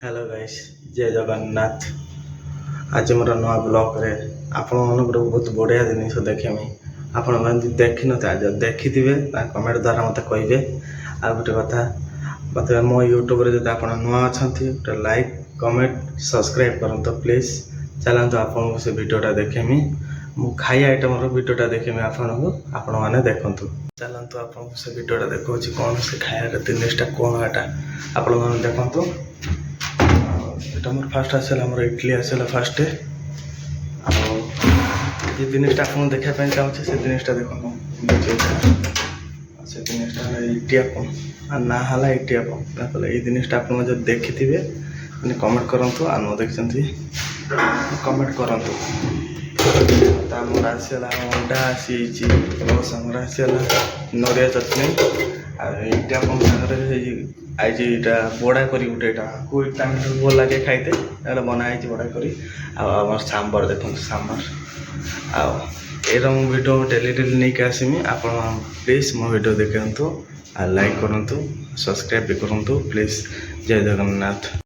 Hello guys, जय जगन्नाथ। आज मोर नुआ ब्लॉग रे आपण मानक बहुत बढ़िया जिनिस देखेमी। आपण मैंने देखी न आज देखी कमेंट द्वारा मत कहे। आ गोटे कथा मत मो यूट्यूब रे जब आप नुआ अच्छा गोटे लाइक कमेंट सब्सक्राइब करते प्लीज। चलते आपन से वीडियोटा देखेमी। मु खाई आइटम वीडियोटा देखेमी आपण मैंने देखु। चलतु आपन से वीडियोटा देखो कौन से खाया जिनिसटा कौन एटा आपण मैंने देखु। এটা আমার ফার্স্ট আসলে আমার ইডলি আসলে ফার্স্টে ଆଉ যে জিনিসটা আপনার দেখা ପାଇଁ ଚାହୁଁଛି ସେ ଜିନିଷଟା ଦେଖନ୍ତୁ। ସେ ଜିନିଷଟା ହେଲା ଇଟିଆପମ୍ ଆଉ ନା ହେଲା ଇଟିଆପମ୍। ତାପରେ ଏଇ ଜିନିଷଟା ଆପଣ ଯଦି ଦେଖିଥିବେ ମାନେ କମେଣ୍ଟ କରନ୍ତୁ। ଆଉ ନ ଦେଖିଛନ୍ତି କମେଣ୍ଟ କରନ୍ତୁ। ତା ଆମର ଆସିଗଲା ଅଣ୍ଡା ଆସିଯାଇଛି ପ୍ଲସ୍ ଆମର ଆସିଗଲା ନଡ଼ିଆ ଚଟଣି ଆଉ ଇଟିଆପମ୍ ସାଙ୍ଗରେ ଆଇଛି ଏଇଟା ବଡ଼ା କରି ଗୋଟେ ଏଇଟା ଭଲ ଲାଗେ ଖାଇତେ ଏଇଟା ବନା ହେଇଛି ବଡ଼ା କରି। ଆଉ ଆମର ସାମ୍ବର ଦେଖନ୍ତୁ ସାମ୍ବର। ଆଉ ଏଇଟା ମୁଁ ଭିଡ଼ିଓ ଡେଲି ନେଇକି ଆସିମି। ଆପଣ ପ୍ଲିଜ୍ ମୋ ଭିଡ଼ିଓ ଦେଖନ୍ତୁ ଆଉ ଲାଇକ୍ କରନ୍ତୁ ସବସ୍କ୍ରାଇବ୍ ବି କରନ୍ତୁ ପ୍ଲିଜ୍। ଜୟ ଜଗନ୍ନାଥ।